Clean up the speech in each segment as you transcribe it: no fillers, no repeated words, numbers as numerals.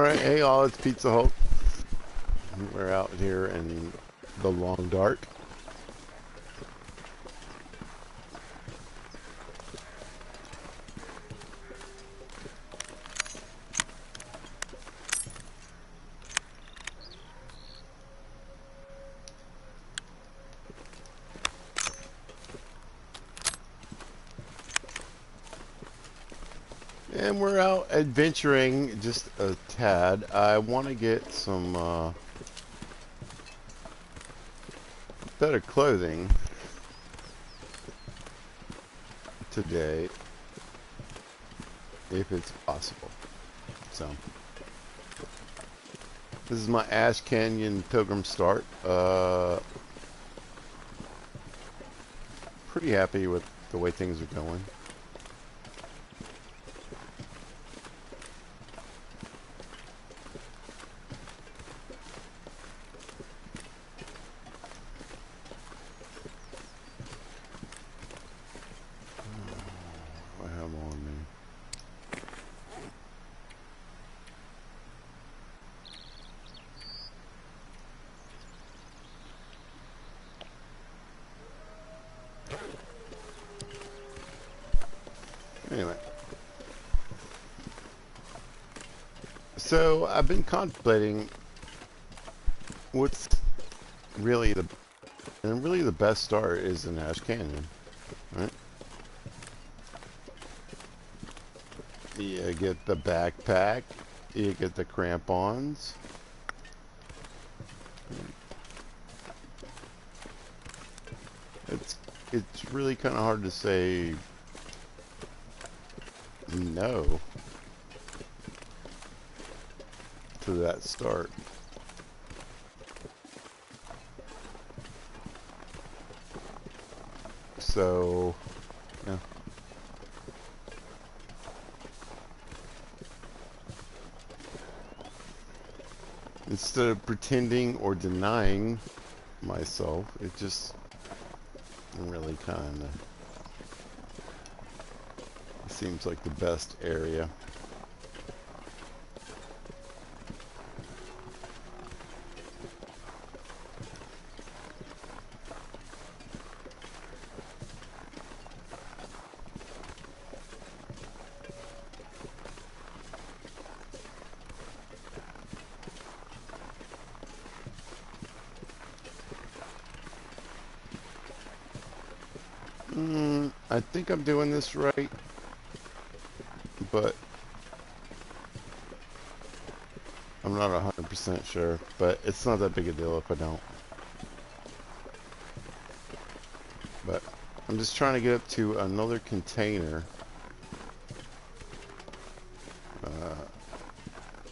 Alright, hey all, it's Pizza Hulk. We're out here in the long dark. And we're out adventuring just a tad. I want to get some better clothing today, if it's possible. So, this is my Ash Canyon pilgrim start. Pretty happy with the way things are going. Anyway, so I've been contemplating what's really the best start is in Ash Canyon, right? You get the backpack, you get the crampons. It's really kind of hard to say no to that start. So, yeah. Instead of pretending or denying myself, it just really kind of seems like the best area. I think I'm doing this right, but I'm not 100% sure, but it's not that big a deal if I don't. But I'm just trying to get up to another container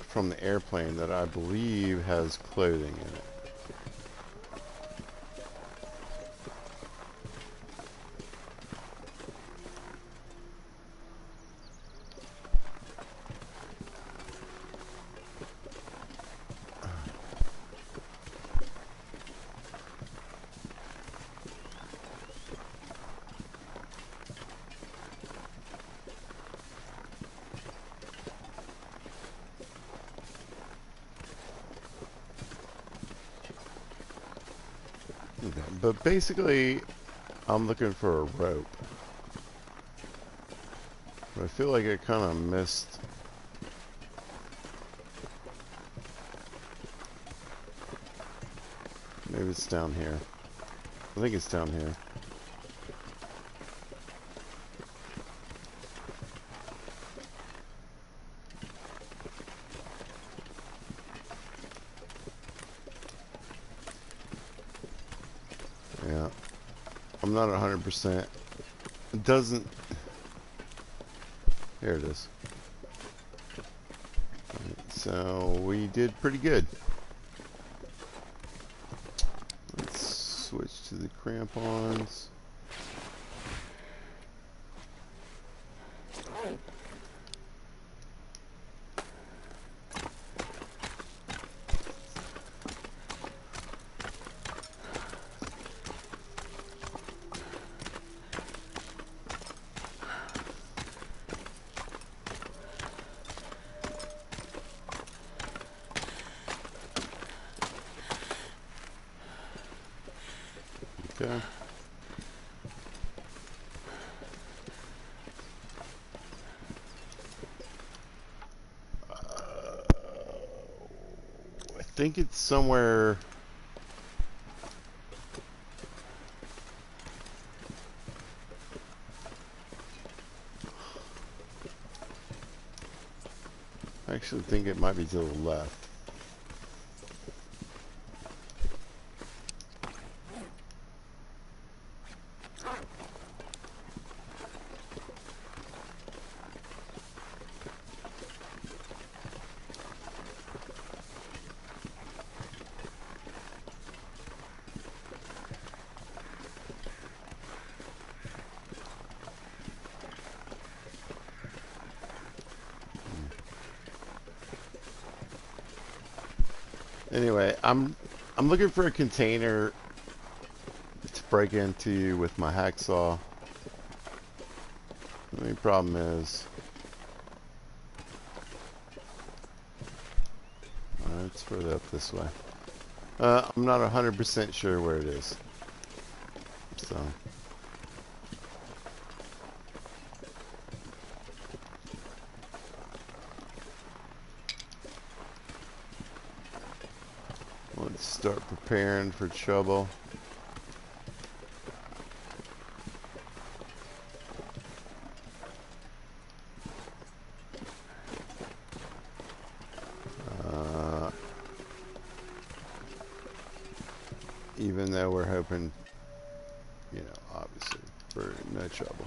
from the airplane that I believe has clothing in it. But basically, I'm looking for a rope. But I feel like I kind of missed. Maybe it's down here. I think it's down here. Yeah. I'm not 100%. It doesn't. Here it is. So we did pretty good. Let's switch to the crampons. Okay. I think it's somewhere. I actually think it might be to the left. Anyway, I'm looking for a container to break into with my hacksaw. The only problem is it's further up this way. I'm not 100% sure where it is. So let's start preparing for trouble. Even though we're hoping, you know, obviously for no trouble.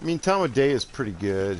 I mean, time of day is pretty good.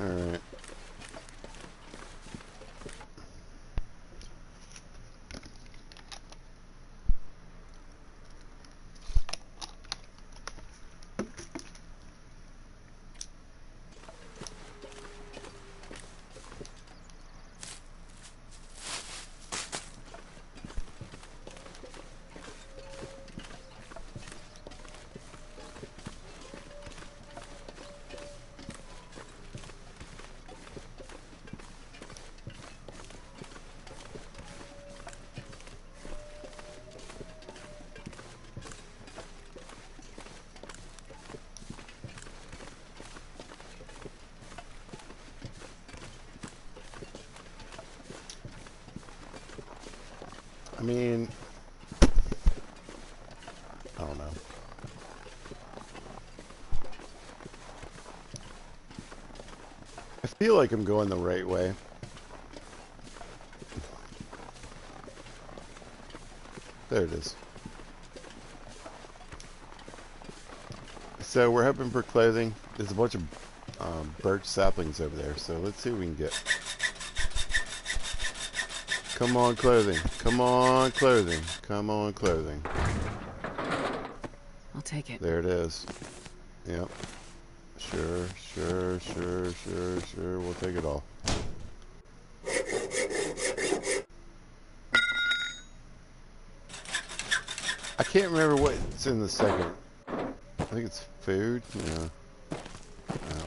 Alright. I mean, I don't know. I feel like I'm going the right way. There it is. So we're hoping for clothing. There's a bunch of birch saplings over there, so let's see what we can get. Come on, clothing. Come on, clothing. Come on, clothing. I'll take it. There it is. Yep. Sure, sure, sure, sure, sure. We'll take it all. I can't remember what's in the second. I think it's food. Yeah.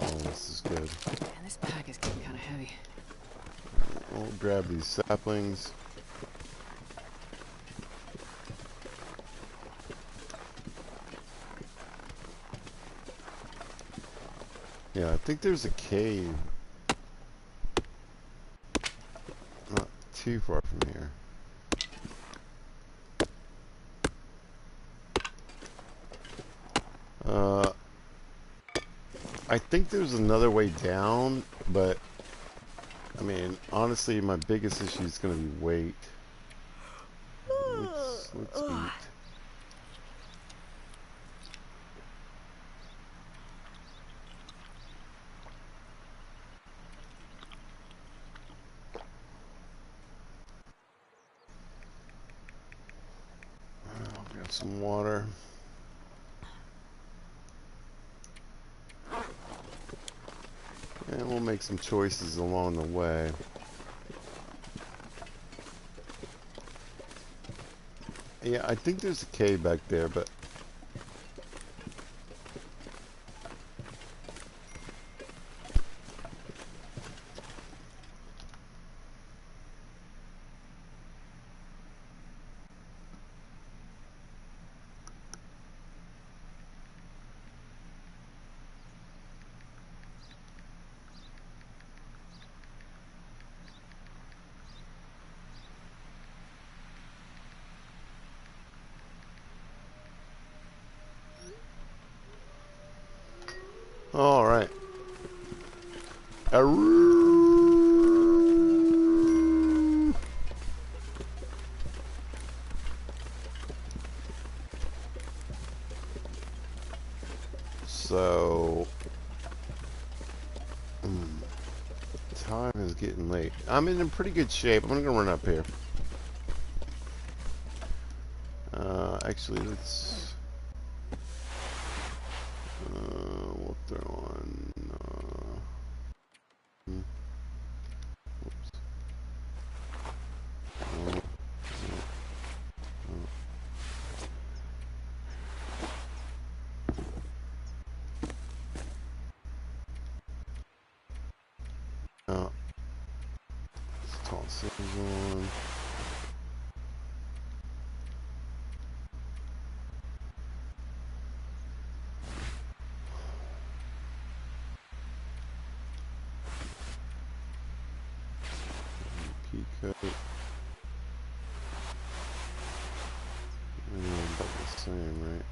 Oh, this is good. Man, this pack is getting kind of heavy. We'll grab these saplings. Yeah, I think there's a cave not too far from here. I think there's another way down, but I mean, honestly, my biggest issue is going to be weight. Let's eat. Got some water. And we'll make some choices along the way. Yeah, I think there's a cave back there, but all right. So, time is getting late. I'm in pretty good shape. I'm gonna run up here. Actually, let's. We'll throw on. Oops. Let's toss these on. Peacoat. About the same, right?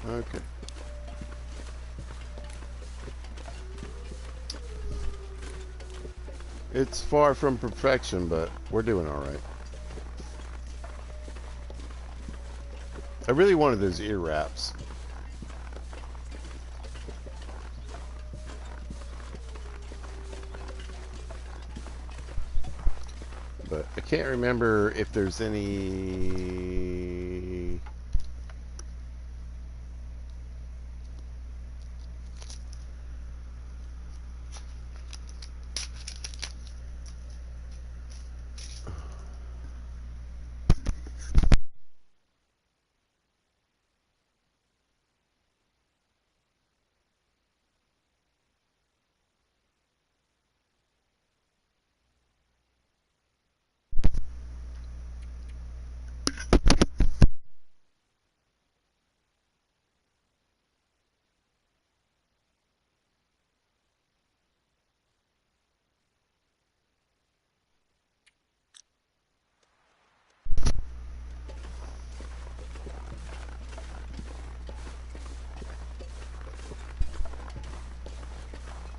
Okay. It's far from perfection, but we're doing all right. I really wanted those ear wraps. But I can't remember if there's any...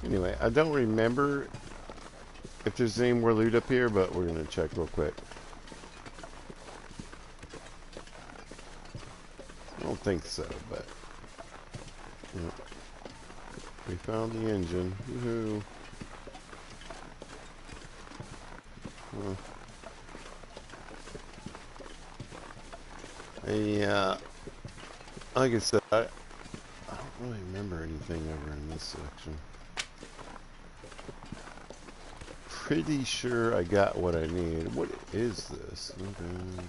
Anyway, I don't remember if there's any more loot up here, but we're going to check real quick. I don't think so, but... Yeah. We found the engine. Woohoo. Like I said, I don't really remember anything over in this section. Pretty sure I got what I need. What is this? Okay.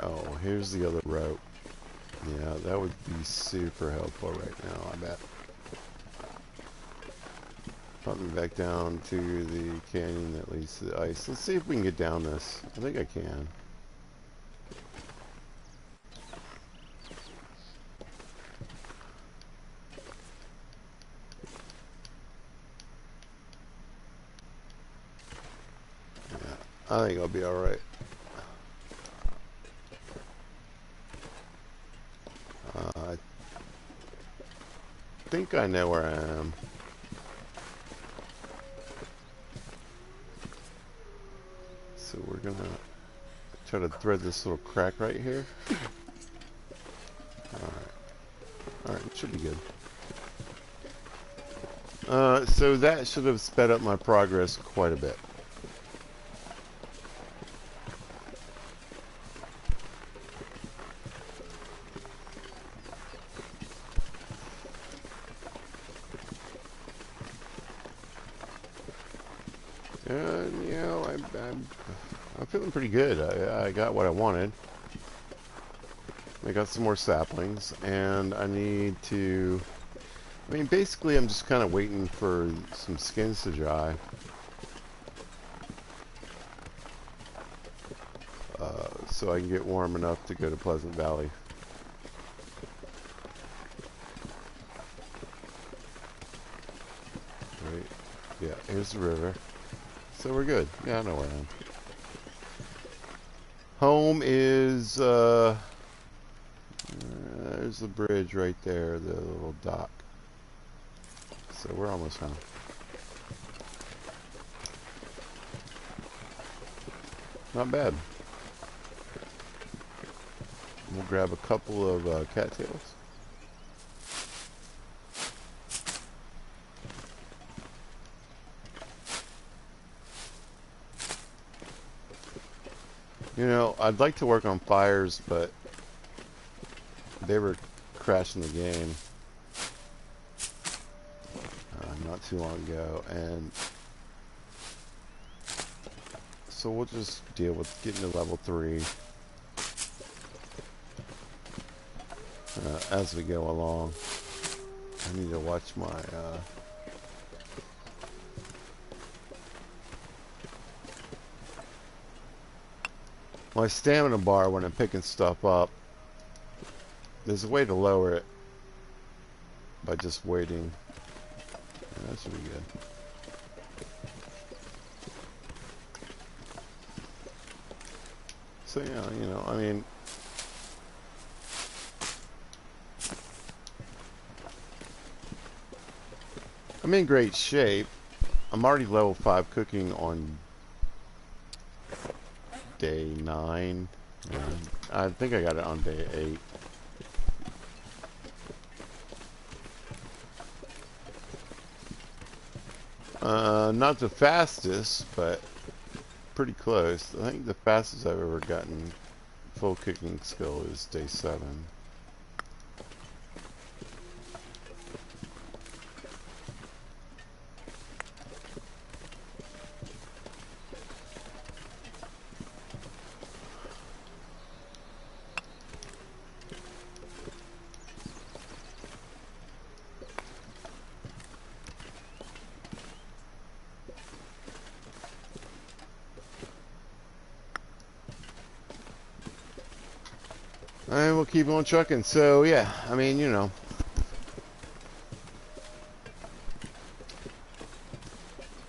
Oh, here's the other rope. Yeah, that would be super helpful right now, I bet. Put me back down to the canyon that leads to the ice. Let's see if we can get down this. I think I can. Yeah, I think I'll be alright. I think I know where I am. So we're gonna try to thread this little crack right here. Alright, it should be good. So that should have sped up my progress quite a bit. And, you know, I'm feeling pretty good. I got what I wanted. I got some more saplings, and I need to... I mean, basically, I'm just kind of waiting for some skins to dry. So I can get warm enough to go to Pleasant Valley. Right. Yeah, here's the river. So we're good. Yeah, I know where I am. Home is, there's the bridge right there, the little dock. So we're almost home. Not bad. We'll grab a couple of cattails. You know, I'd like to work on fires, but they were crashing the game not too long ago, and so we'll just deal with getting to level 3 as we go along. I need to watch my stamina bar when I'm picking stuff up. There's a way to lower it by just waiting. Yeah, that should be good. So yeah, you know, I mean, I'm in great shape. I'm already level 5 cooking on day 9. I think I got it on day 8. Not the fastest, but pretty close. I think the fastest I've ever gotten full cooking skill is day 7. And we'll keep on trucking. So yeah, I mean, you know,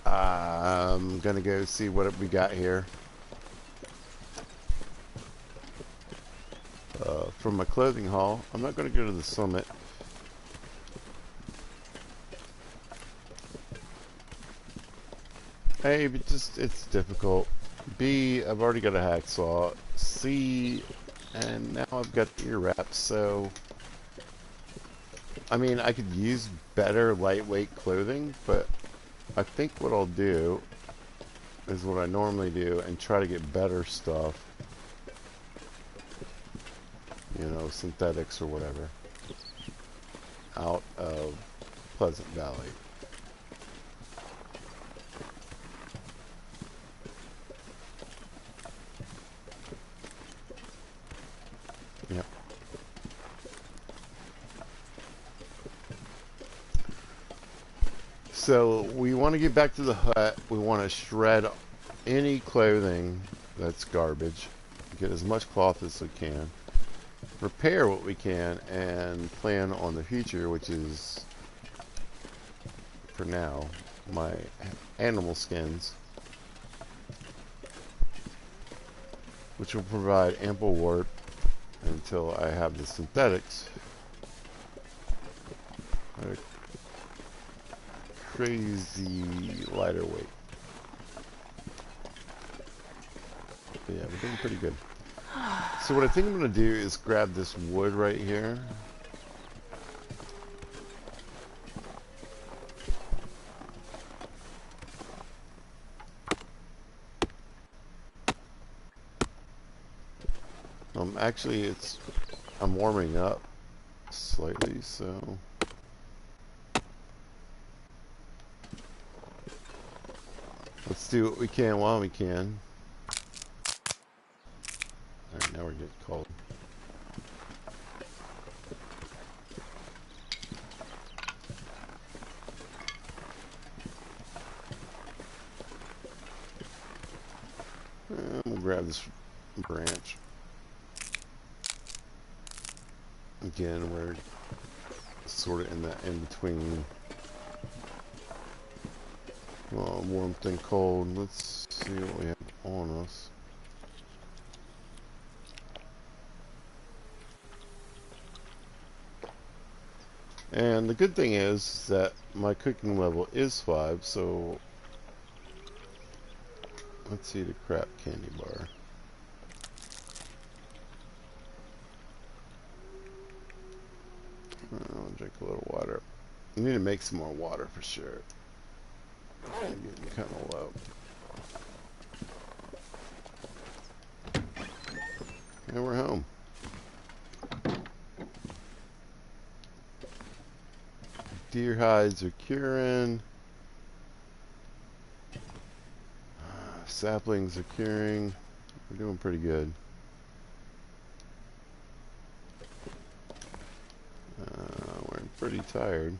I'm gonna go see what we got here. From my clothing haul, I'm not gonna go to the summit. A, but just it's difficult. B, I've already got a hacksaw. C, and now I've got ear wraps, so I mean, I could use better lightweight clothing, but I think what I'll do is what I normally do and try to get better stuff, you know, synthetics or whatever, out of Pleasant Valley. Yep. So we want to get back to the hut. We want to shred any clothing that's garbage, get as much cloth as we can, repair what we can, and plan on the future, which is, for now, my animal skins, which will provide ample warp until I have the synthetics. crazy lighter weight. But yeah, we're doing pretty good. So what I think I'm going to do is grab this wood right here. Actually, I'm warming up slightly, so let's do what we can while we can. Alright, now we're getting cold. And we'll grab this branch. Again, we're sort of in that in-between warmth and cold. Let's see what we have on us. And the good thing is that my cooking level is 5, so let's see the crap candy bar. I'll drink a little water. I need to make some more water for sure. I'm getting kind of low. And we're home. Deer hides are curing. Saplings are curing. We're doing pretty good. We're pretty tired.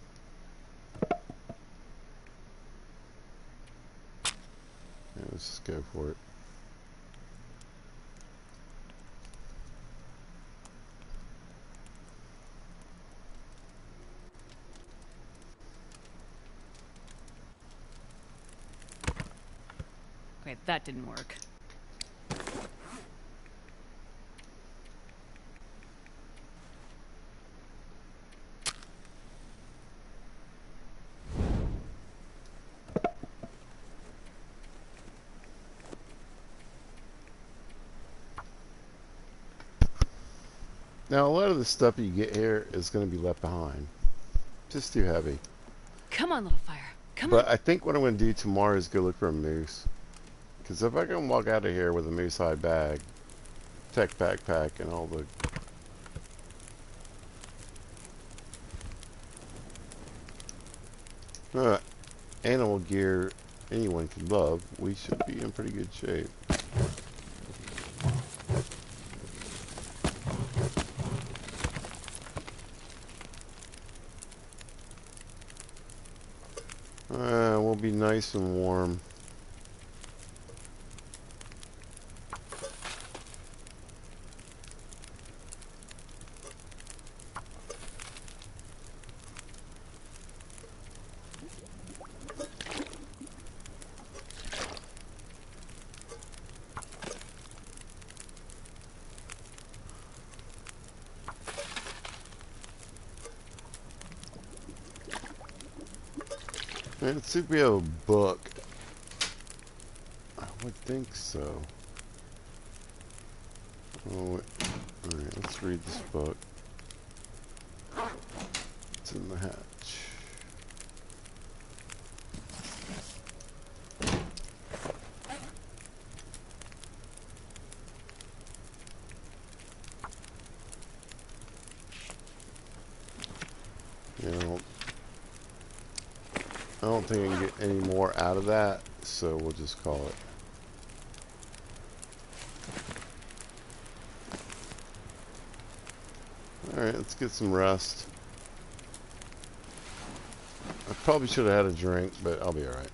Yeah, let's just go for it. Okay, that didn't work. Now, a lot of the stuff you get here is going to be left behind. Just too heavy. Come on, little fire. Come on. But I think what I'm going to do tomorrow is go look for a moose. Because if I can walk out of here with a moose hide bag, tech backpack, and all the animal gear anyone could love, we should be in pretty good shape. We'll be nice and warm. Man, let's see if we have a book. I would think so. Oh, alright, let's read this book. It's in the hatch. You know, I don't think I can get any more out of that, so we'll just call it. Alright, let's get some rest. I probably should have had a drink, but I'll be alright.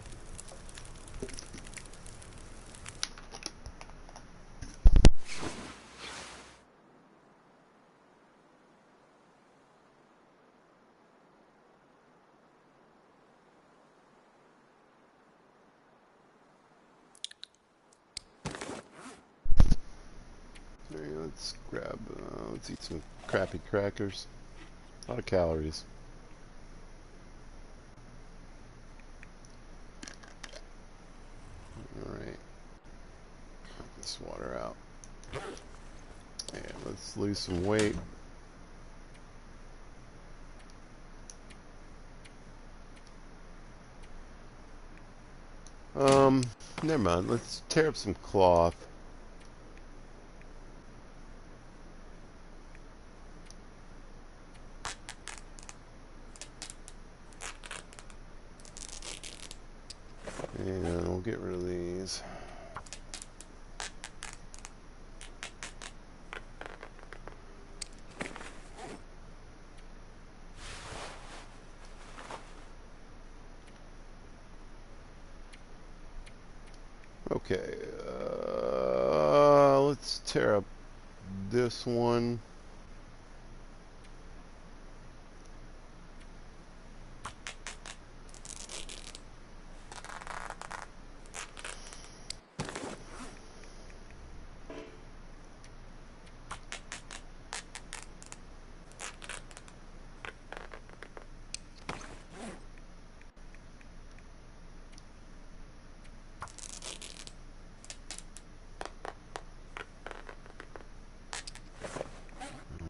Let's grab, let's eat some crappy crackers. A lot of calories. Let's lose some weight. Never mind. Let's tear up some cloth. And we'll get rid of these. Okay, let's tear up this one.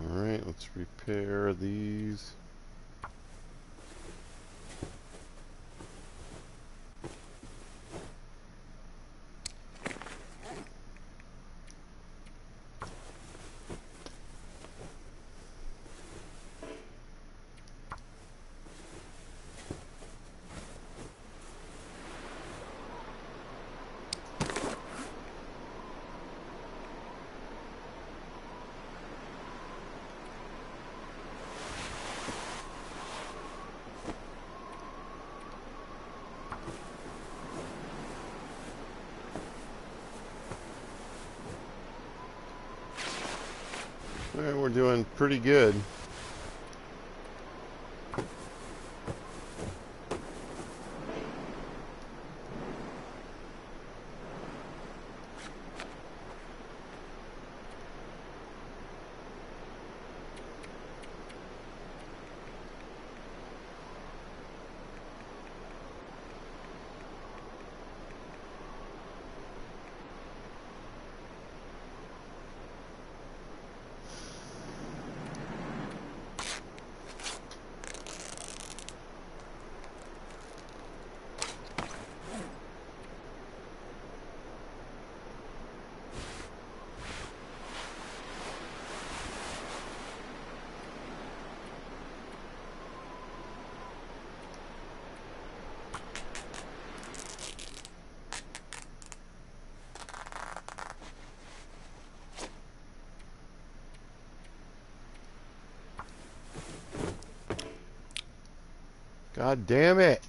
Alright, let's repair these. Alright, we're doing pretty good. God damn it!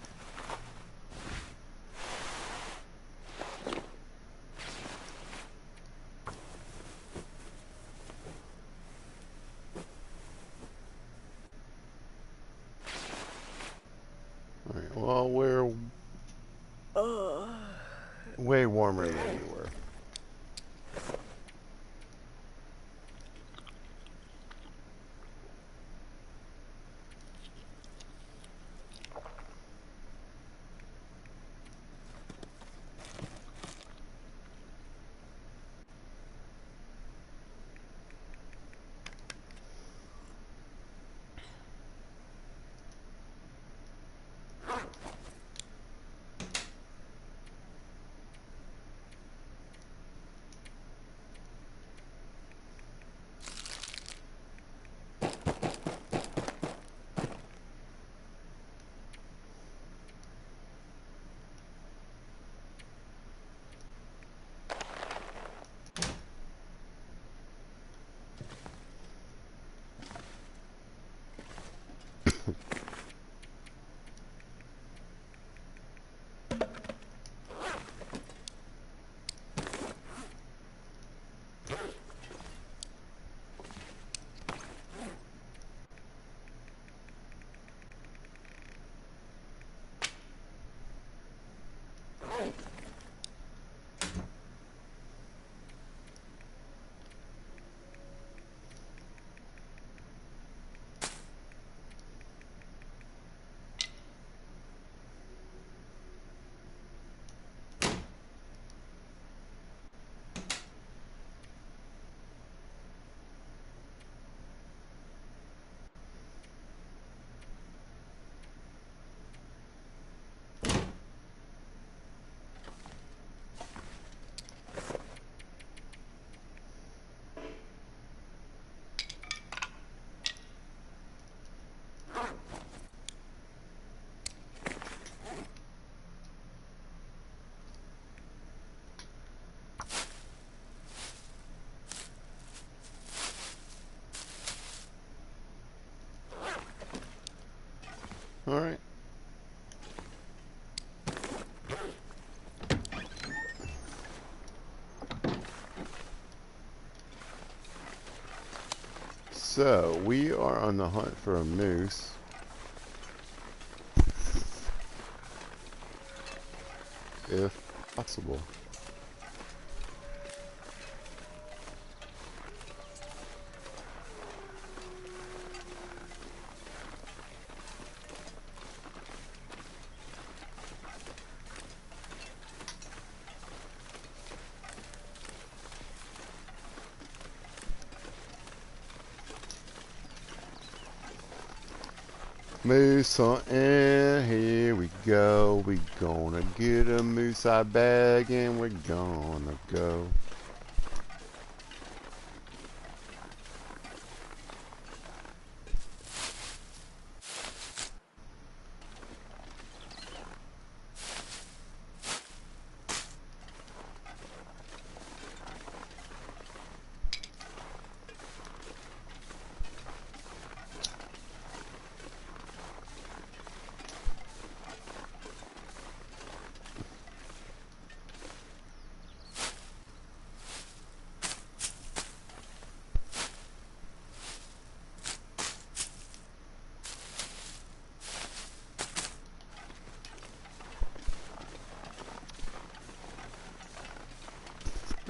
Alright, well, we're way warmer than we were. Alright. So, we are on the hunt for a moose. If possible. Moose hunting, here we go. We gonna get a moose eye bag and we're gonna go.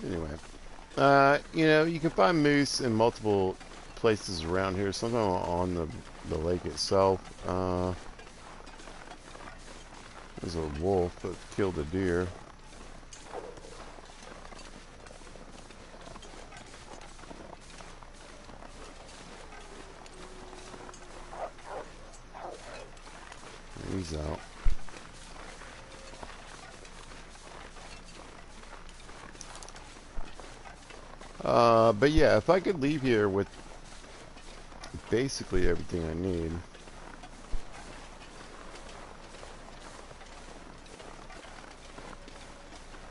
Anyway, you know, you can find moose in multiple places around here. Sometimes on the lake itself. There's a wolf that killed a deer. He's out. But yeah, if I could leave here with basically everything I need.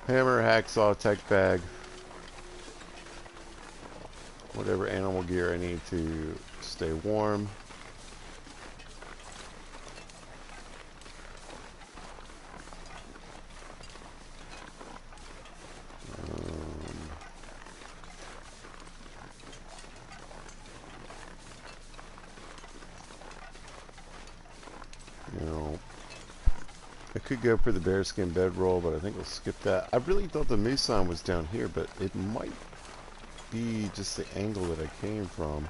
Hammer, hacksaw, tech bag. Whatever animal gear I need to stay warm. You know, I could go for the bearskin bedroll, but I think we'll skip that. I really thought the moose sign was down here, but it might be just the angle that I came from.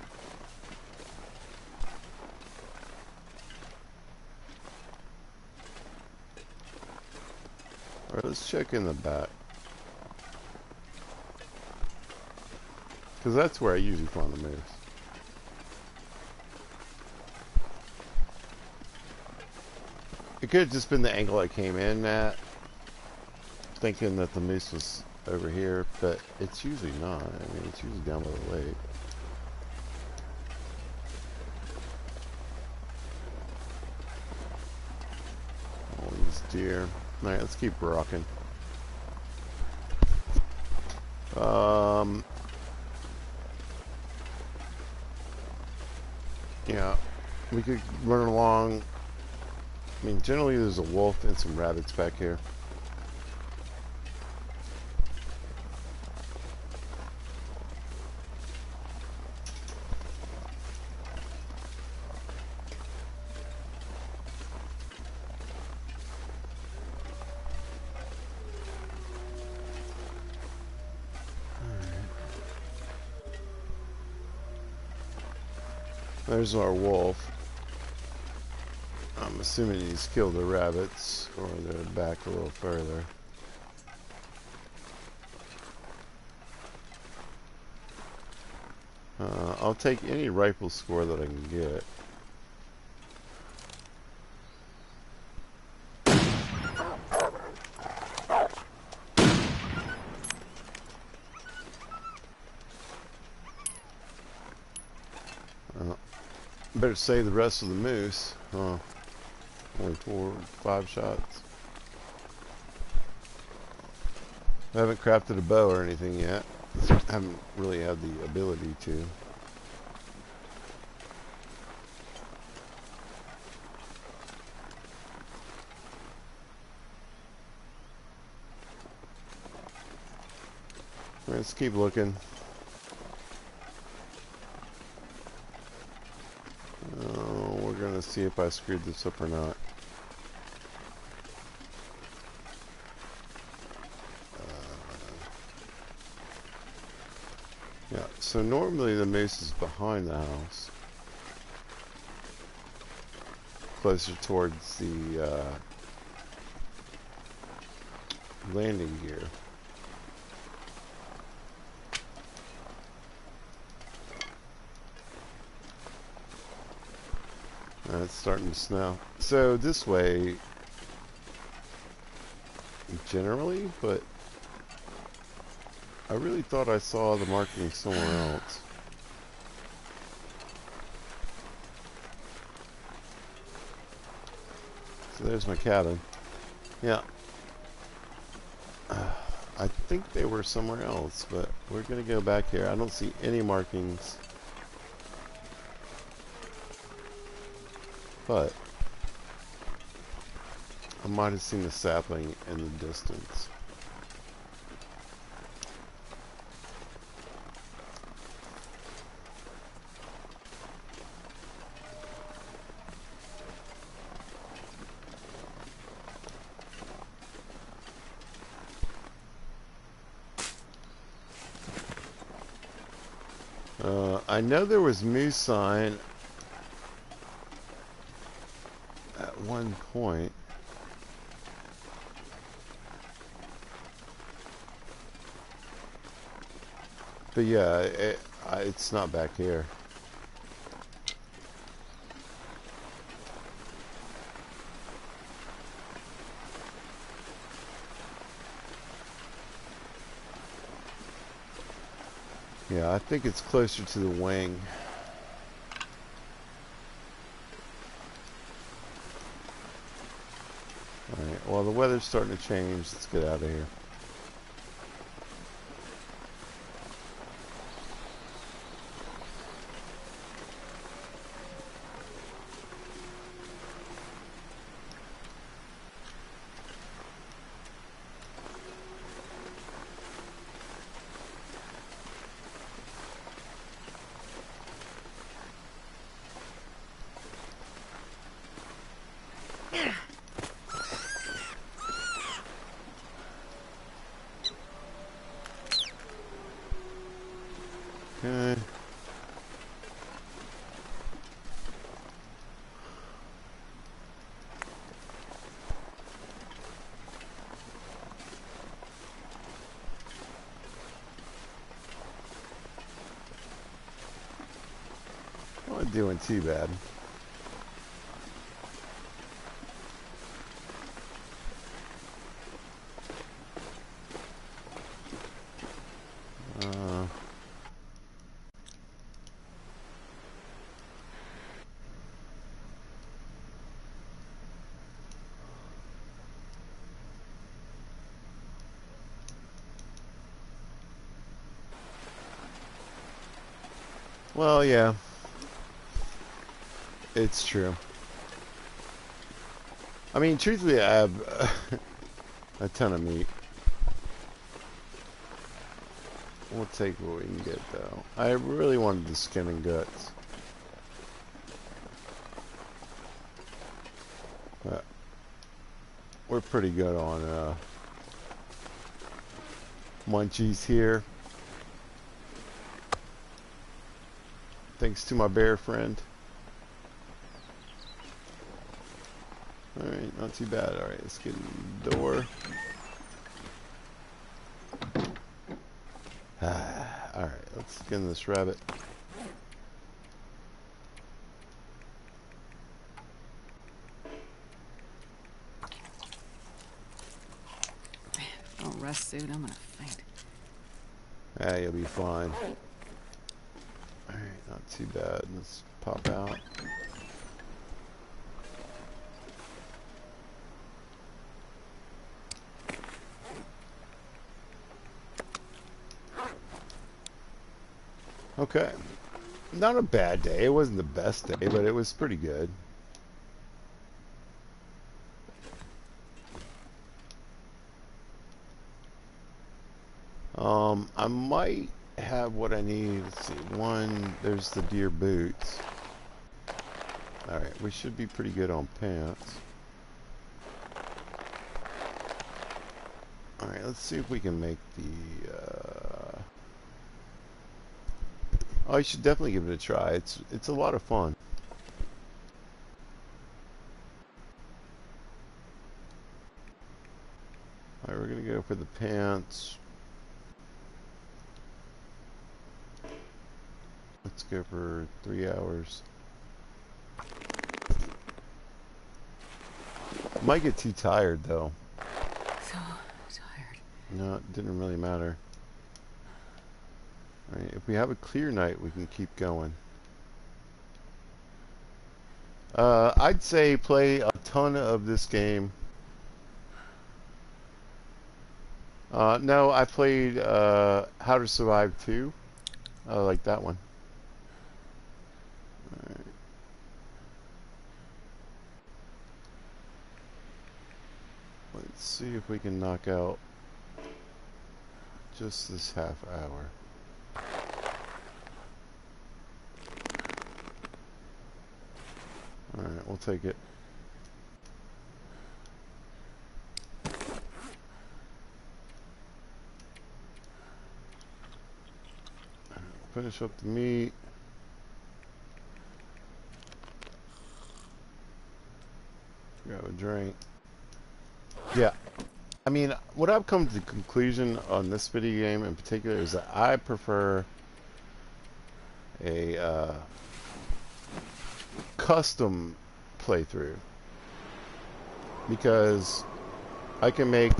Alright, let's check in the back. Because that's where I usually find the moose. It could have just been the angle I came in at, thinking that the moose was over here, but it's usually not. I mean, it's usually down by the lake. All these deer. Alright, let's keep rocking. Yeah, we could run along. I mean, generally there's a wolf and some rabbits back here. There's our wolf. I'm assuming he's killed the rabbits, or they're back a little further. I'll take any rifle score that I can get. Better save the rest of the moose. Huh. Only 4, 5 shots. I haven't crafted a bow or anything yet. I haven't really had the ability to. Let's keep looking. Oh, we're gonna see if I screwed this up or not. Yeah, so normally the moose is behind the house, closer towards the landing gear. It's starting to snow. So this way, generally, but I really thought I saw the marking somewhere else. So there's my cabin. Yeah. I think they were somewhere else, but we're going to go back here. I don't see any markings. But I might have seen the sapling in the distance. I know there was moose sign at one point. But yeah, it's not back here. Yeah, I think it's closer to the wing. Alright, well the weather's starting to change. Let's get out of here. Okay. Not doing too bad. Well, yeah. It's true. I mean, truthfully, I have a ton of meat. We'll take what we can get, though. I really wanted the skin and guts. But we're pretty good on munchies here. Thanks to my bear friend. Alright, not too bad. Alright, let's get in the door. Alright, let's skin this rabbit. Oh, rest suit. I'm gonna faint. You'll be fine. Alright, not too bad. Let's pop out. Okay. Not a bad day. It wasn't the best day, but it was pretty good. I might have what I need. Let's see. One, there's the deer boots. Alright, we should be pretty good on pants. Alright, let's see if we can make the, oh, you should definitely give it a try. It's a lot of fun. Alright, we're gonna go for the pants. Let's go for 3 hours. Might get too tired though. So tired. No, it didn't really matter. Alright, if we have a clear night, we can keep going. I'd say play a ton of this game. No, I played How to Survive 2. I like that one. Alright. Let's see if we can knock out just this half hour. Alright, we'll take it. Finish up the meat. Grab a drink. Yeah. I mean, what I've come to the conclusion on this video game in particular is that I prefer a custom playthrough, because I can make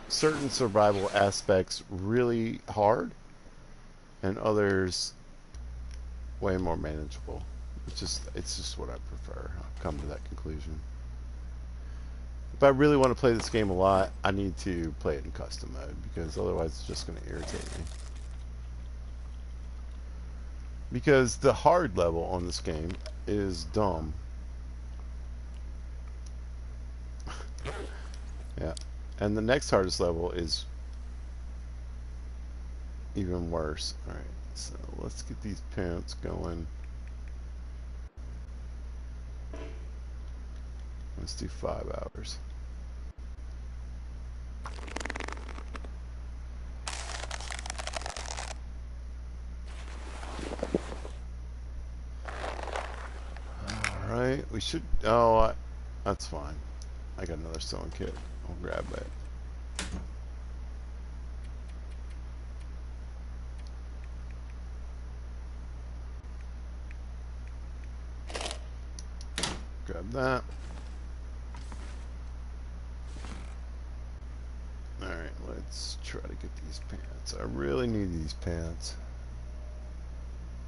certain survival aspects really hard and others way more manageable. It's just what I prefer. I've come to that conclusion. If I really want to play this game a lot, I need to play it in custom mode, because otherwise it's just going to irritate me. Because the hard level on this game is dumb. Yeah. And the next hardest level is even worse. Alright, so let's get these pants going. Let's do 5 hours. Alright, we should... Oh, that's fine. I got another sewing kit. I'll grab that. Grab that. Alright, let's try to get these pants. I really need these pants.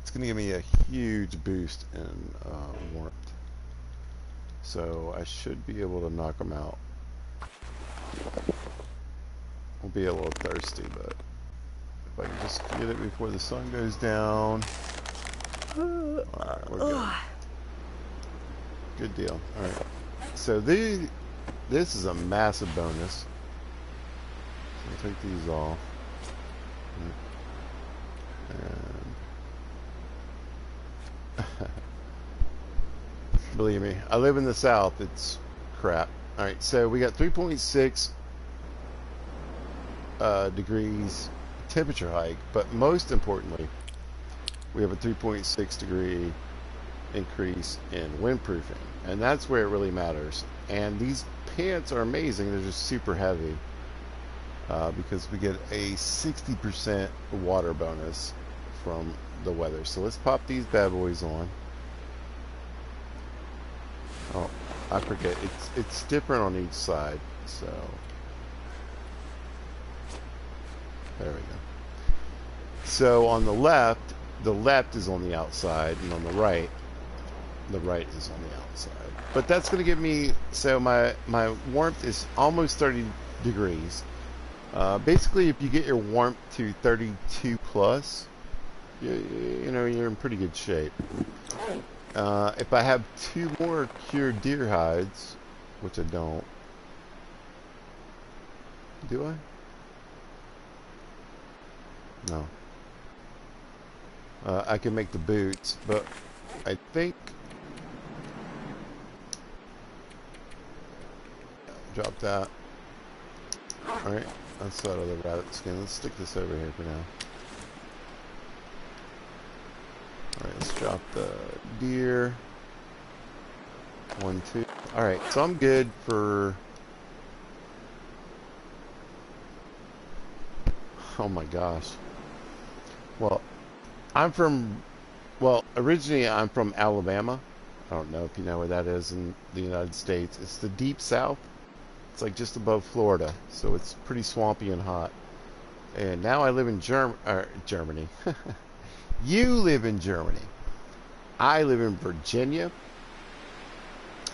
It's going to give me a huge boost in warmth. So I should be able to knock them out. We'll be a little thirsty, but if I can just get it before the sun goes down. Alright, we're good. Good deal. Alright. So this is a massive bonus. So I'll take these off. And believe me, I live in the South. It's crap. Alright, so we got 3.6 degrees temperature hike, but most importantly, we have a 3.6 degree increase in windproofing, and that's where it really matters. And these pants are amazing. They're just super heavy because we get a 60% water bonus from the weather. So let's pop these bad boys on. Oh, I forget, it's different on each side, so there we go. So on the left is on the outside, and on the right is on the outside. But that's going to give me, so my warmth is almost 30 degrees. Basically, if you get your warmth to 32 plus, you know, you're in pretty good shape. If I have 2 more cured deer hides, which I don't, do I? No. I can make the boots, but I think... Drop that. Alright, that's out of the rabbit skin. Let's stick this over here for now. Alright, let's drop the deer. 1, 2. Alright, so I'm good for... Oh my gosh. Well, originally I'm from Alabama. I don't know if you know where that is in the United States. It's the deep south. It's like just above Florida, so it's pretty swampy and hot. And now I live in Germany. You live in Germany. I live in Virginia,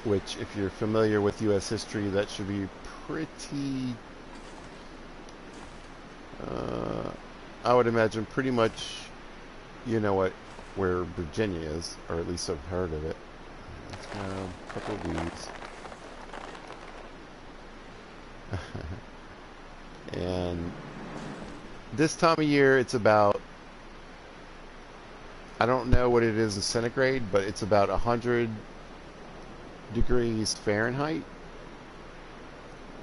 which, if you're familiar with U.S. history, that should be pretty... I would imagine pretty much, you know where Virginia is, or at least I've heard of it. Let's grab a couple of these. And this time of year, it's about, I don't know what it is in centigrade, but it's about 100 degrees Fahrenheit.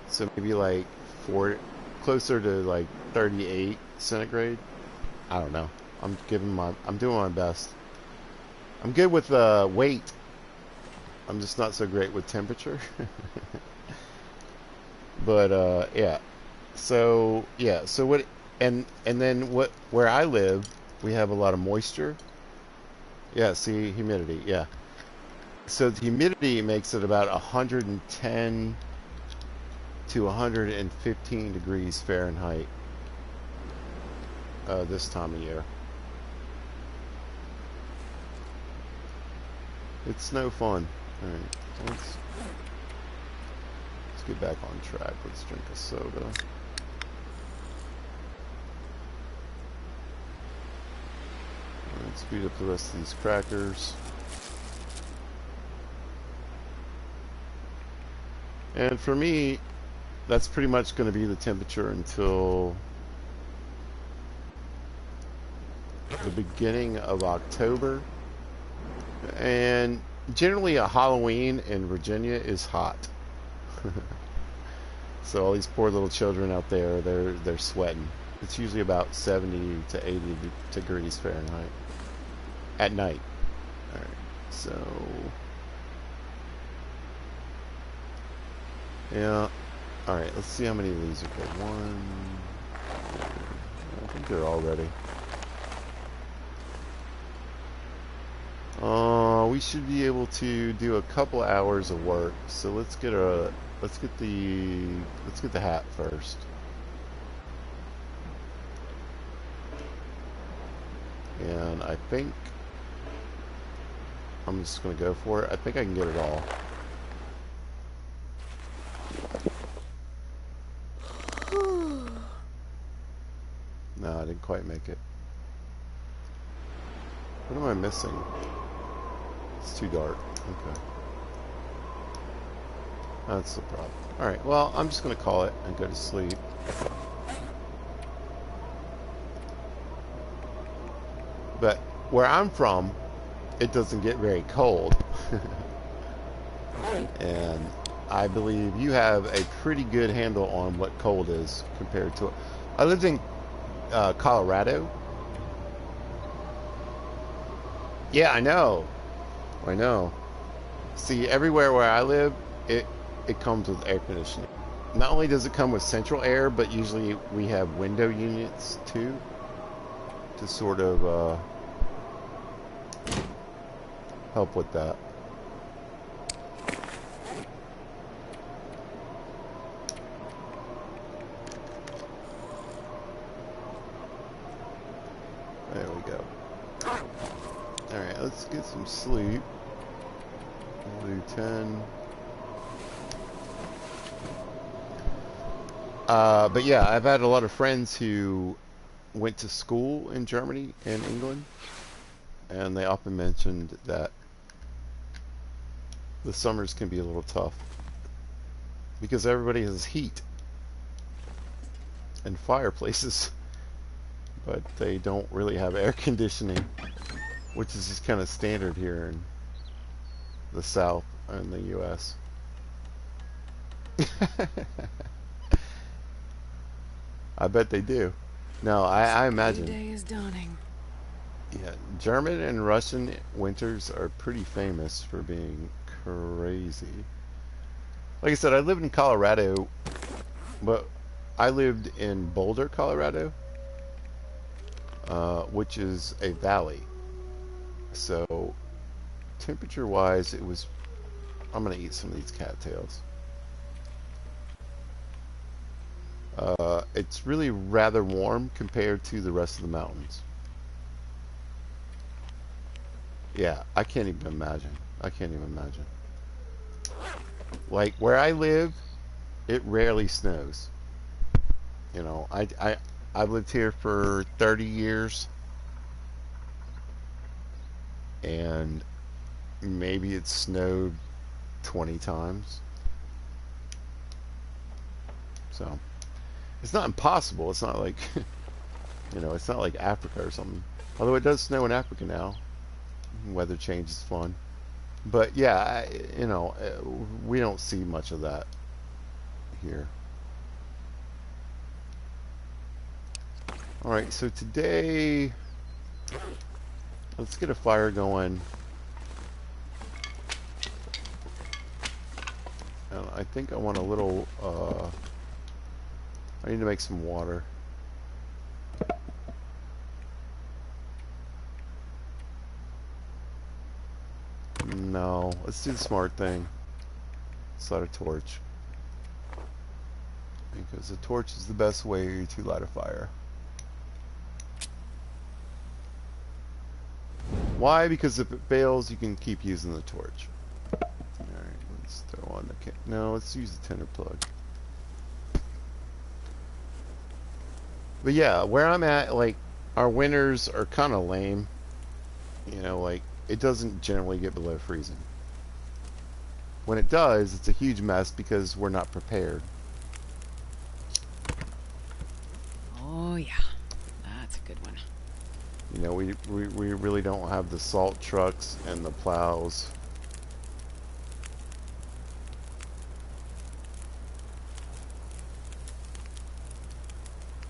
So maybe like closer to like 38 centigrade. I don't know. I'm doing my best. I'm good with weight. I'm just not so great with temperature. But yeah. So what, and then where I live, we have a lot of moisture. Yeah, see, humidity, yeah. So the humidity makes it about 110 to 115 degrees Fahrenheit this time of year. It's no fun. Alright, let's get back on track. Let's drink a soda. Let's speed up the rest of these crackers. And for me, that's pretty much going to be the temperature until the beginning of October. And generally a Halloween in Virginia is hot. So all these poor little children out there, they're sweating. It's usually about 70 to 80 degrees Fahrenheit at night. Alright, so yeah. Alright, let's see how many of these are good. 1, 2, I think they're all ready. We should be able to do a couple hours of work. So let's get the hat first. And I think I'm just gonna go for it. I think I can get it all. No, I didn't quite make it. What am I missing? It's too dark. Okay. That's the problem. Alright, well, I'm just going to call it and go to sleep. But where I'm from, it doesn't get very cold. And I believe you have a pretty good handle on what cold is compared to... I lived in Colorado. Yeah, I know. I know. See, everywhere where I live, it comes with air conditioning. Not only does it come with central air, but usually we have window units too, to sort of help with that. There we go. Alright, let's get some sleep. We'll do 10. But yeah, I've had a lot of friends who went to school in Germany and England, and they often mentioned that the summers can be a little tough because everybody has heat and fireplaces. but they don't really have air conditioning, which is just kind of standard here in the South in the U.S. I bet they do. No, I imagine. The day is dawning. Yeah, German and Russian winters are pretty famous for being crazy. Like I said, I lived in Colorado, but I lived in Boulder, Colorado, which is a valley. So, temperature-wise, it was. I'm gonna eat some of these cattails. It's really rather warm compared to the rest of the mountains. Yeah, I can't even imagine. I can't even imagine. Like where I live, it rarely snows. You know, I've lived here for 30 years, and maybe it snowed 20 times. So it's not impossible. It's not like you know, it's not like Africa or something. Although it does snow in Africa now. Weather change is fun. But yeah, you know, we don't see much of that here. All right, so today, let's get a fire going. And I think I want a little, I need to make some water. No, let's do the smart thing. Let's light a torch. Because the torch is the best way to light a fire. Why? Because if it fails, you can keep using the torch. Alright, let's throw on the... No, let's use the tinder plug. But yeah, where I'm at, like, our winters are kind of lame. You know, like, it doesn't generally get below freezing. When it does, it's a huge mess because we're not prepared. Oh yeah, that's a good one. You know, we really don't have the salt trucks and the plows.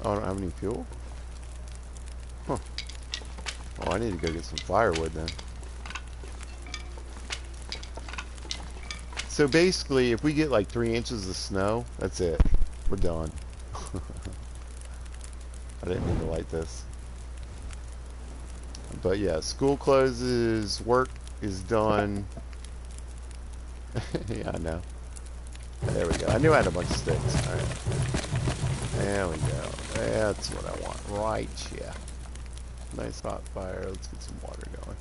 Oh, I don't have any fuel? Huh. Oh, I need to go get some firewood then. So basically, if we get like 3 inches of snow, that's it. We're done. I didn't mean to light this. But yeah, school closes, work is done. Yeah, I know. There we go. I knew I had a bunch of sticks. Alright. There we go. That's what I want. Right, yeah. Nice hot fire. Let's get some water going.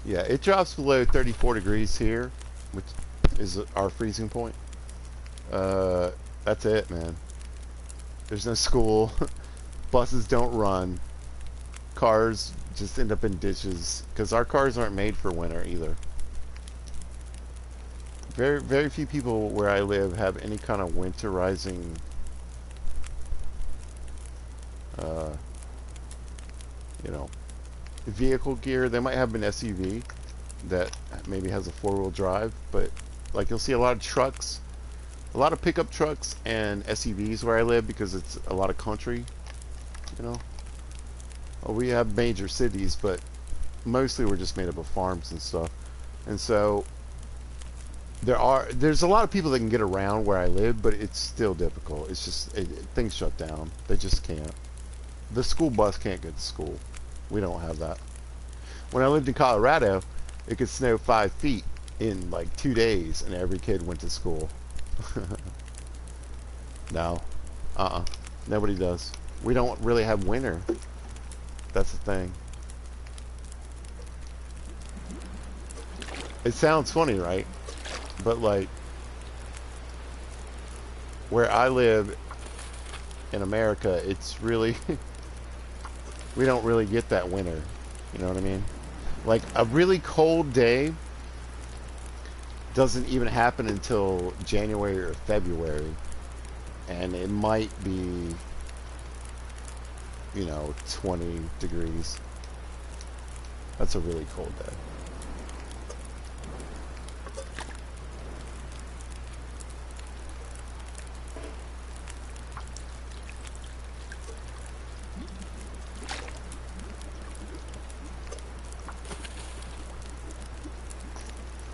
Yeah, it drops below 34 degrees here, which is our freezing point. That's it, man. There's no school. Buses don't run. Cars just end up in ditches because our cars aren't made for winter either. Very few people where I live have any kind of winterizing you know, vehicle gear. They might have an SUV that maybe has a 4-wheel drive, but like you'll see a lot of trucks, a lot of pickup trucks and SUVs where I live because it's a lot of country, you know. Well, we have major cities, but mostly we're just made up of farms and stuff. And so there's a lot of people that can get around where I live, but it's still difficult. It's just things shut down. They just can't. The school bus can't get to school. We don't have that. When I lived in Colorado, it could snow 5 feet in like 2 days, and every kid went to school. No, nobody does. We don't really have winter. That's the thing. It sounds funny, right? But like, where I live in America, it's really we don't really get that winter. You know what I mean? Like a really cold day doesn't even happen until January or February. and it might be, 20 degrees. That's a really cold day.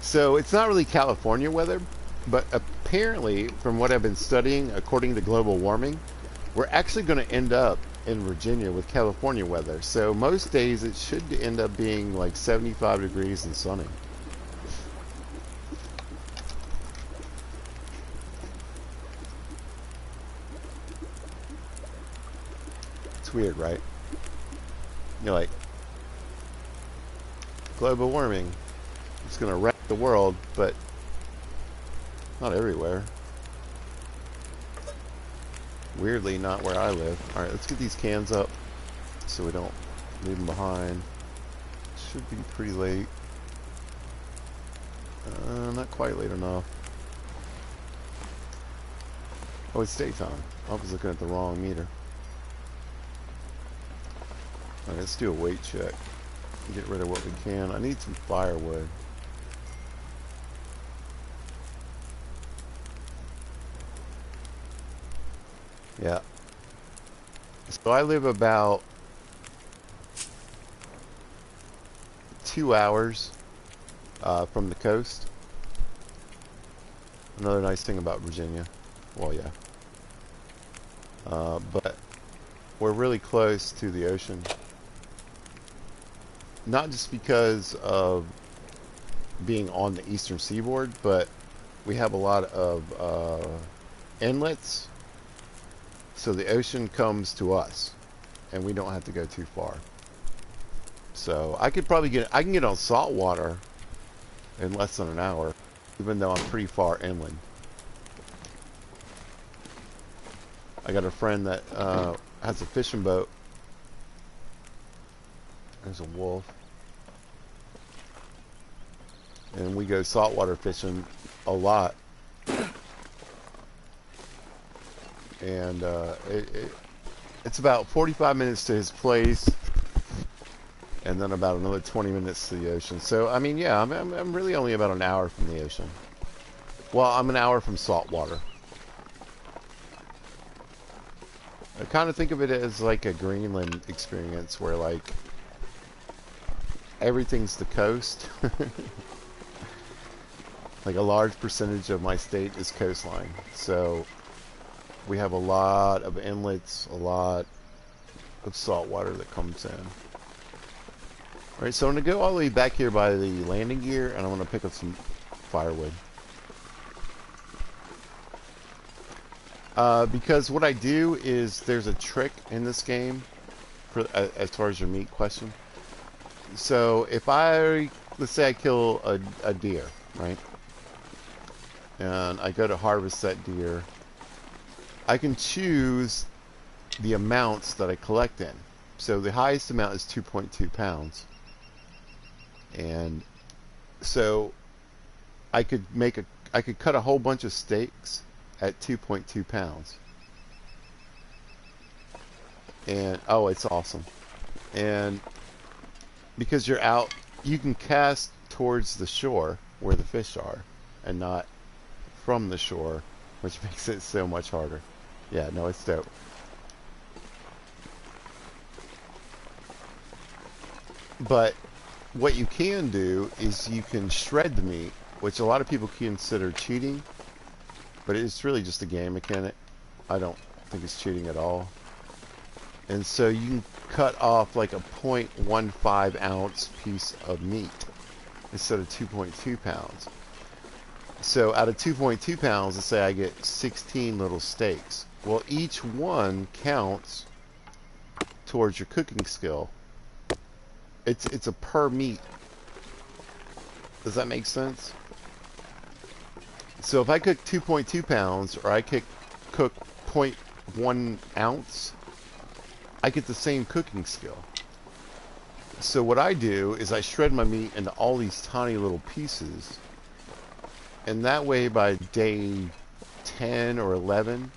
So it's not really California weather, but apparently, from what I've been studying, according to global warming, we're actually going to end up in Virginia with California weather. So most days it should end up being like 75 degrees and sunny. It's weird, right? You're like, global warming, it's going to wreck the world, but not everywhere. Weirdly, not where I live. Alright, let's get these cans up so we don't leave them behind. Should be pretty late. Not quite late enough. Oh, it's daytime. I was looking at the wrong meter. Alright, let's do a weight check. Get rid of what we can. I need some firewood. Yeah. So I live about 2 hours from the coast. Another nice thing about Virginia. Well, yeah. But we're really close to the ocean. Not just because of being on the eastern seaboard, but we have a lot of inlets. So the ocean comes to us, and we don't have to go too far. So I could probably I can get on salt water in less than an hour, even though I'm pretty far inland. I got a friend that has a fishing boat. There's a wolf. And we go saltwater fishing a lot. And it's about 45 minutes to his place, and then about another 20 minutes to the ocean. So, I mean, yeah, I'm really only about an hour from the ocean. Well, I'm an hour from salt water. I kind of think of it as like a Greenland experience where, like, everything's the coast. Like, a large percentage of my state is coastline. So we have a lot of inlets, a lot of salt water that comes in. Alright, so I'm going to go all the way back here by the landing gear, and I'm going to pick up some firewood. Because what I do is, there's a trick in this game, for as far as your meat question. So if let's say I kill a deer, right? And I go to harvest that deer, I can choose the amounts that I collect in. So the highest amount is 2.2 pounds. And so I could cut a whole bunch of steaks at 2.2 pounds. And oh, it's awesome. And because you're out, you can cast towards the shore where the fish are and not from the shore, which makes it so much harder. Yeah, no, it's dope. But what you can do is you can shred the meat, which a lot of people consider cheating, but it's really just a game mechanic. I don't think it's cheating at all. And so you can cut off like a 0.15 ounce piece of meat instead of 2.2 pounds. So out of 2.2 pounds, let's say I get 16 little steaks. Well, each one counts towards your cooking skill. It's a per meat. Does that make sense? So if I cook 2.2 pounds or I cook 0.1 ounce, I get the same cooking skill. So what I do is I shred my meat into all these tiny little pieces, and that way by day 10 or 11,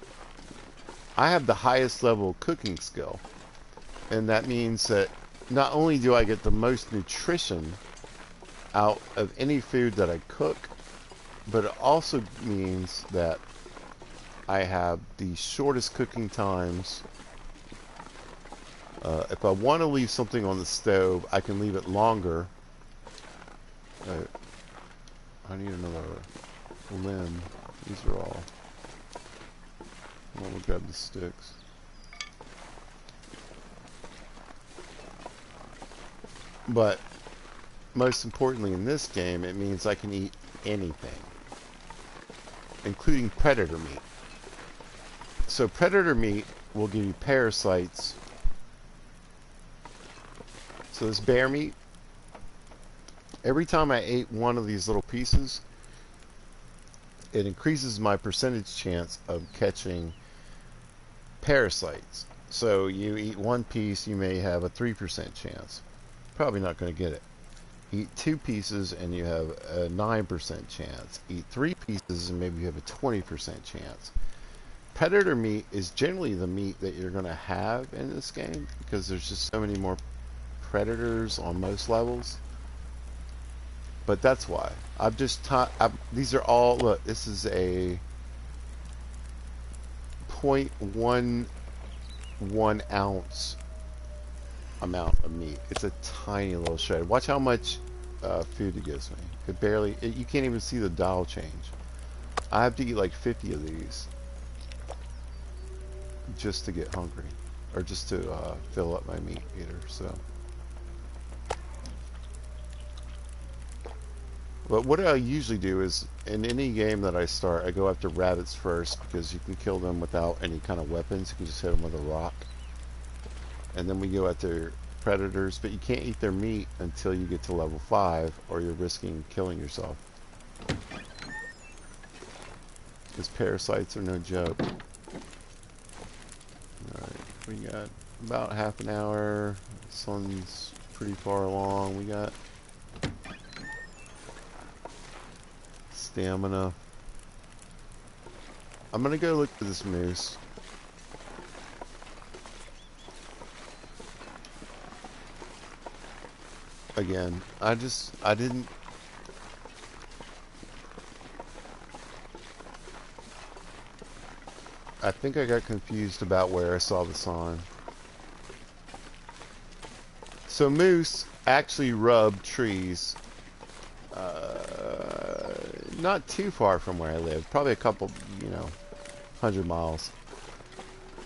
I have the highest level cooking skill. And that means that not only do I get the most nutrition out of any food that I cook, but it also means that I have the shortest cooking times. If I want to leave something on the stove, I can leave it longer. I need another limb. These are all. I'm gonna grab the sticks. But most importantly in this game, it means I can eat anything, including predator meat. So predator meat will give you parasites. So this bear meat, every time I ate one of these little pieces, it increases my percentage chance of catching parasites. So you eat one piece, you may have a 3% chance. Probably not going to get it. Eat 2 pieces and you have a 9% chance. Eat 3 pieces and maybe you have a 20% chance. Predator meat is generally the meat that you're going to have in this game because there's just so many more predators on most levels. But that's why. I've just taught. These are all. Look, this is a 0.11 ounce amount of meat. It's a tiny little shred. Watch how much food it gives me. It barely. You can't even see the dial change. I have to eat like 50 of these just to get hungry, or just to fill up my meat eater. So. But what I usually do is, in any game that I start, I go after rabbits first because you can kill them without any kind of weapons. You can just hit them with a rock. And then we go after predators, but you can't eat their meat until you get to level 5 or you're risking killing yourself. Because parasites are no joke. Alright, we got about half an hour. The sun's pretty far along. We got stamina. I'm gonna go look for this moose. Again, I didn't. I think I got confused about where I saw the sign. So moose actually rub trees. Not too far from where I live, probably a couple, 100 miles.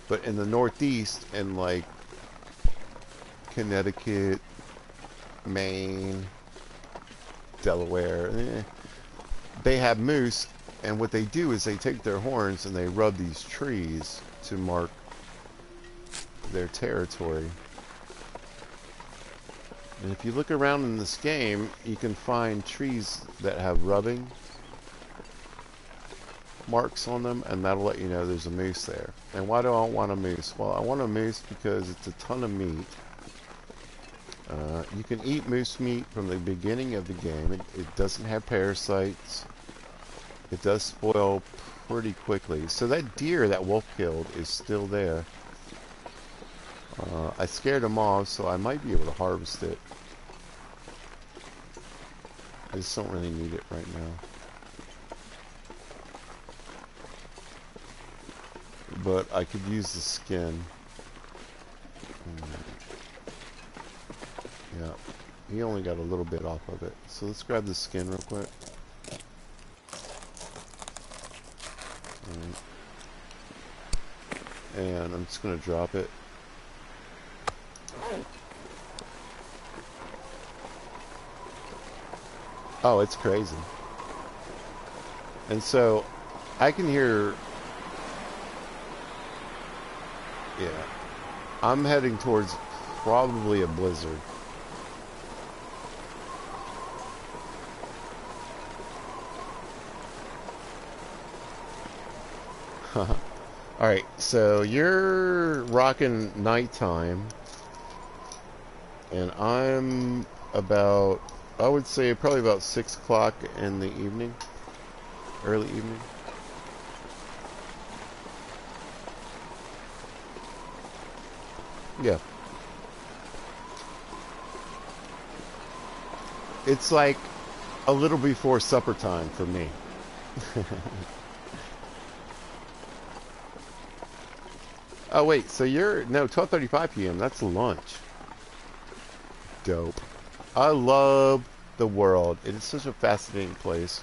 But in the Northeast, in like Connecticut, Maine, Delaware, they have moose, and what they do is they take their horns and they rub these trees to mark their territory. And if you look around in this game, you can find trees that have rubbing marks on them, and that'll let you know there's a moose there. And why do I want a moose? Well, I want a moose because it's a ton of meat. You can eat moose meat from the beginning of the game. It doesn't have parasites. It does spoil pretty quickly. So that deer that wolf killed is still there. I scared him off, so I might be able to harvest it. I just don't really need it right now. But I could use the skin. Yeah, he only got a little bit off of it. So let's grab the skin real quick. Alright. And I'm just going to drop it. Oh, it's crazy. And so I can hear. Yeah, I'm heading towards probably a blizzard. Alright, so you're rocking nighttime, and I'm about, I would say probably about 6 o'clock in the evening, early evening. Yeah. It's like a little before supper time for me. Oh wait, so you're no 12:35 p.m. That's lunch. Dope. I love the world. It is such a fascinating place.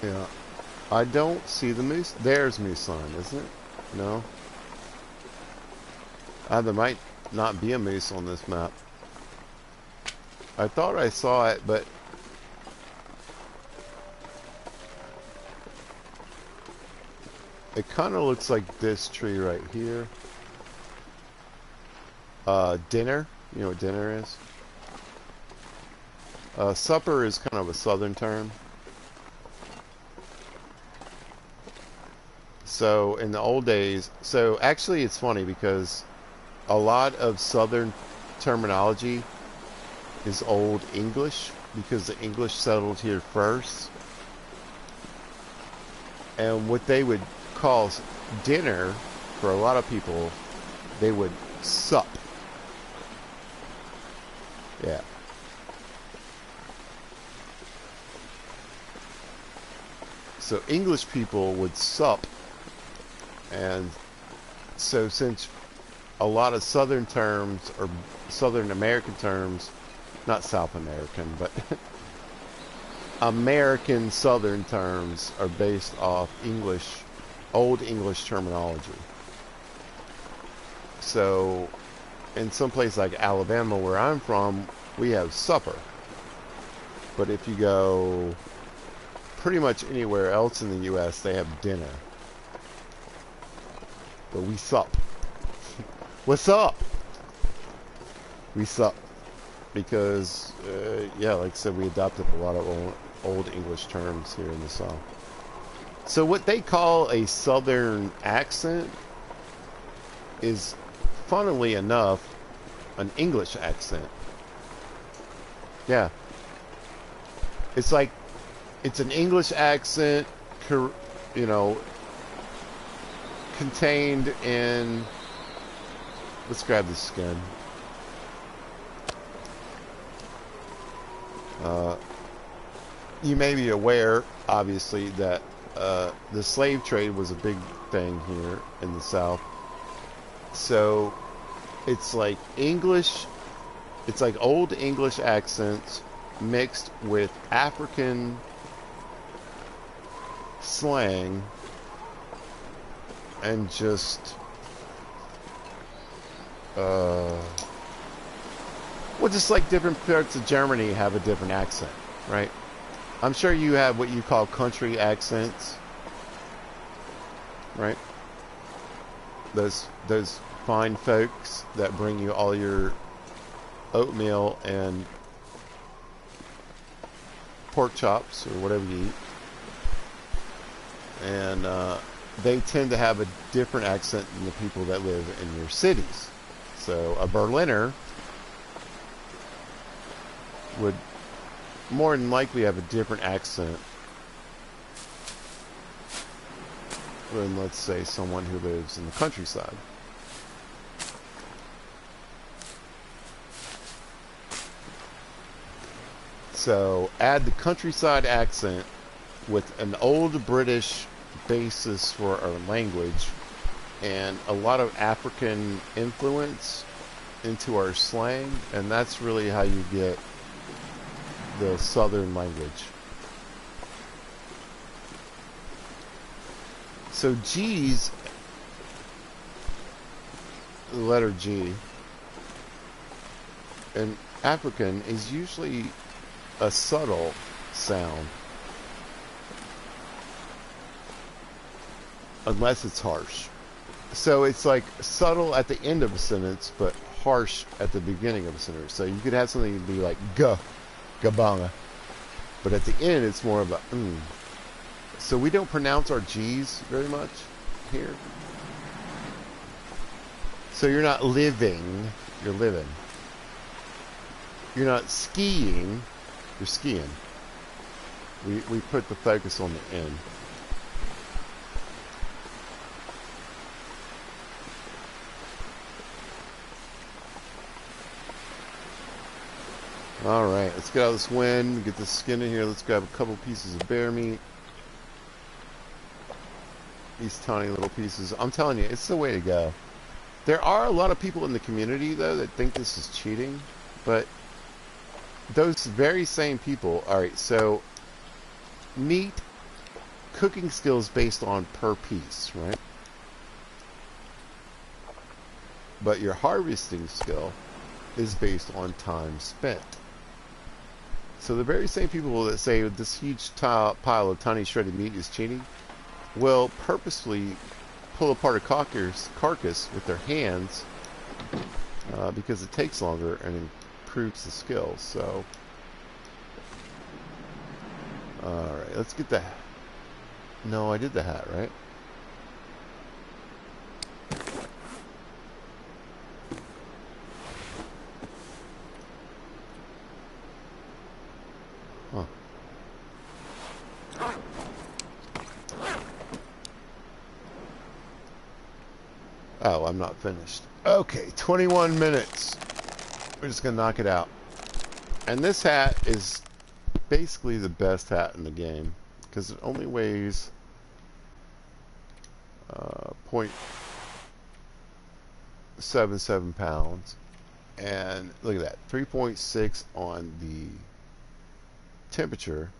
Yeah. I don't see the moose. There's moose sign, isn't it? No. There might not be a moose on this map. I thought I saw it, but it kind of looks like this tree right here. Dinner. You know what dinner is? Supper is kind of a southern term. So in the old days, so actually it's funny because a lot of southern terminology is old English because the English settled here first. And what they would call dinner, for a lot of people, they would sup. Yeah. So English people would sup. And so since a lot of southern terms, or Southern American terms, not South American, but American Southern terms are based off English, Old English terminology. So in some place like Alabama, where I'm from, we have supper. But if you go pretty much anywhere else in the U.S., they have dinner. But we sup. What's up? We sup. Because, yeah, like I said, we adopted a lot of old English terms here in the South. So what they call a Southern accent is, funnily enough, an English accent. Yeah. It's like, it's an English accent, you know, contained in, let's grab this skin. You may be aware, obviously, that the slave trade was a big thing here in the South. So it's like English, it's like old English accents mixed with African slang and just well, just like different parts of Germany have a different accent, right? I'm sure you have what you call country accents, right? Those fine folks that bring you all your oatmeal and pork chops or whatever you eat, and they tend to have a different accent than the people that live in your cities. So a Berliner would more than likely have a different accent than, let's say, someone who lives in the countryside. So add the countryside accent with an old British basis for our language and a lot of African influence into our slang, and that's really how you get the Southern language. So G's, the letter G, in African is usually a subtle sound, unless it's harsh. So it's like subtle at the end of a sentence, but harsh at the beginning of a sentence. So you could have something be like gabanga, but at the end it's more of a So we don't pronounce our G's very much here. So you're not living, you're living. You're not skiing, you're skiing. We put the focus on the end. Alright, let's get out of this wind, get the skin in here. Let's grab a couple pieces of bear meat. These tiny little pieces. I'm telling you, it's the way to go. There are a lot of people in the community, though, that think this is cheating. But those very same people... Alright, so... meat, cooking skills based on per piece, right? But your harvesting skill is based on time spent. So the very same people that say this huge pile of tiny shredded meat is cheating will purposely pull apart a carcass with their hands because it takes longer and improves the skills. So, alright, let's get the... No, I did the hat, right? Huh. Oh, I'm not finished. Okay, 21 minutes. We're just gonna knock it out. And this hat is basically the best hat in the game because it only weighs 0.77 pounds. And look at that, 3.6 on the temperature.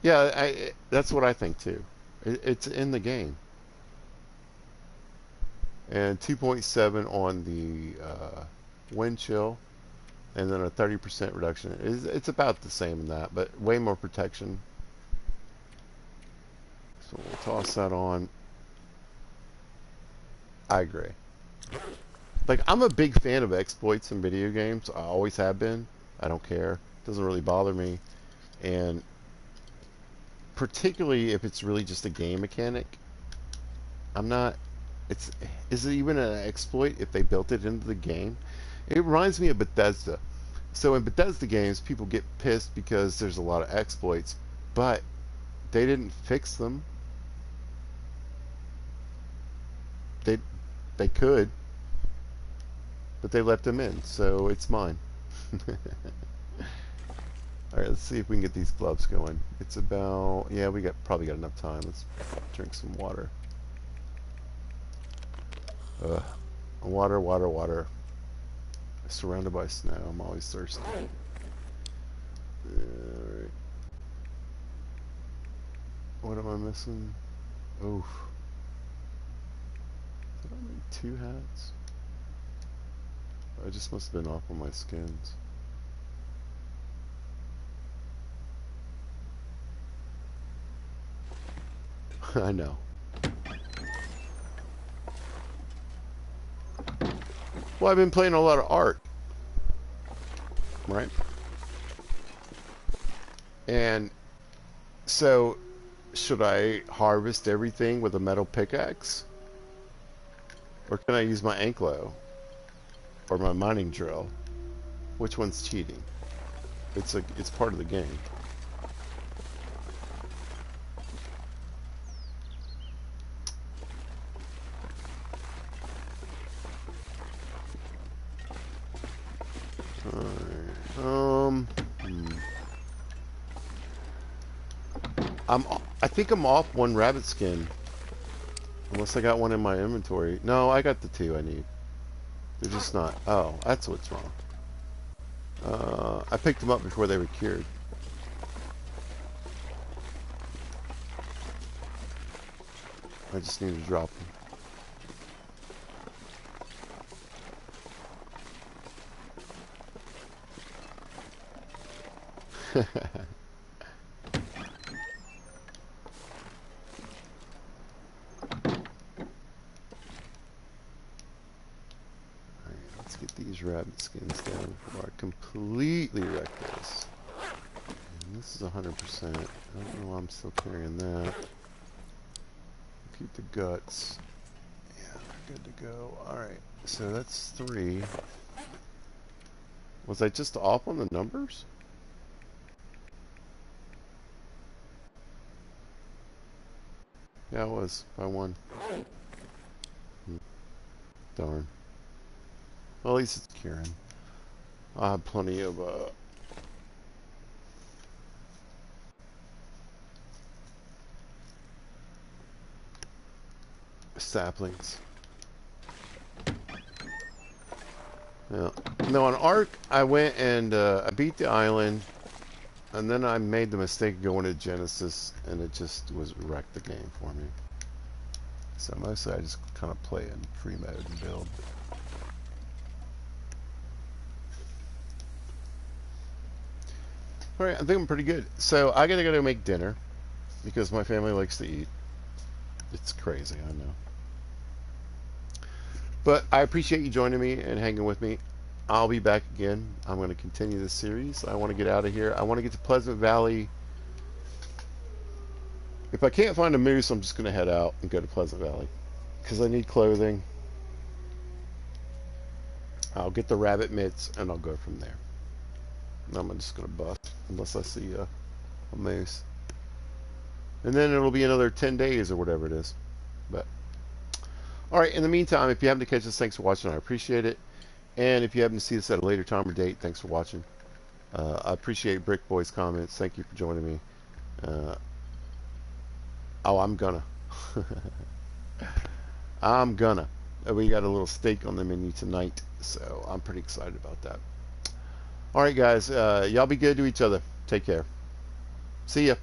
Yeah, that's what I think too. It's in the game. And 2.7 on the wind chill, and then a 30% reduction. It's about the same in that, but way more protection. So we'll toss that on. I agree. Like, I'm a big fan of exploits in video games. I always have been. I don't care. It doesn't really bother me. And particularly if it's really just a game mechanic, I'm not... Is it even an exploit if they built it into the game? It reminds me of Bethesda. So in Bethesda games, people get pissed because there's a lot of exploits, but they didn't fix them. They could, but they left them in, so it's mine. Alright, let's see if we can get these gloves going. It's about... yeah, we probably got enough time. Let's drink some water. Water, water, water. Surrounded by snow. I'm always thirsty. Alright. What am I missing? Oof. Did I make 2 hats? I just must have been off on my skins. I know. Well, I've been playing a lot of art, right? And so, should I harvest everything with a metal pickaxe? Or can I use my anklo? Or my mining drill? Which one's cheating? It's part of the game. I think I'm off 1 rabbit skin. Unless I got 1 in my inventory. No, I got the 2 I need. They're just not... oh, that's what's wrong. I picked them up before they were cured. I just need to drop them. These rabbit skins down before I completely wreck this. And this is 100%. I don't know why I'm still carrying that. Keep the guts. Yeah. good to go. Alright, so that's 3. Was I just off on the numbers? Yeah, I was. By 1. Darn. Well, at least it's Kieran. I have plenty of saplings. Yeah. No, on Ark, I went and I beat the island, and then I made the mistake of going to Genesis, and it just wrecked the game for me. So mostly I just kind of play in free mode and build. Alright, I think I'm pretty good. So I gotta go make dinner, because my family likes to eat. It's crazy, I know. But I appreciate you joining me and hanging with me. I'll be back again. I'm going to continue this series. I want to get out of here. I want to get to Pleasant Valley. If I can't find a moose, I'm just going to head out and go to Pleasant Valley, because I need clothing. I'll get the rabbit mitts, and I'll go from there. And I'm just going to bust unless I see a moose. And then it'll be another 10 days or whatever it is. But alright, in the meantime, if you happen to catch this, thanks for watching. I appreciate it. And if you happen to see this at a later time or date, thanks for watching. I appreciate Brick Boy's comments. Thank you for joining me. Oh, I'm gonna. I'm gonna. We got a little steak on the menu tonight, so I'm pretty excited about that. Alright, guys. Y'all be good to each other. Take care. See ya.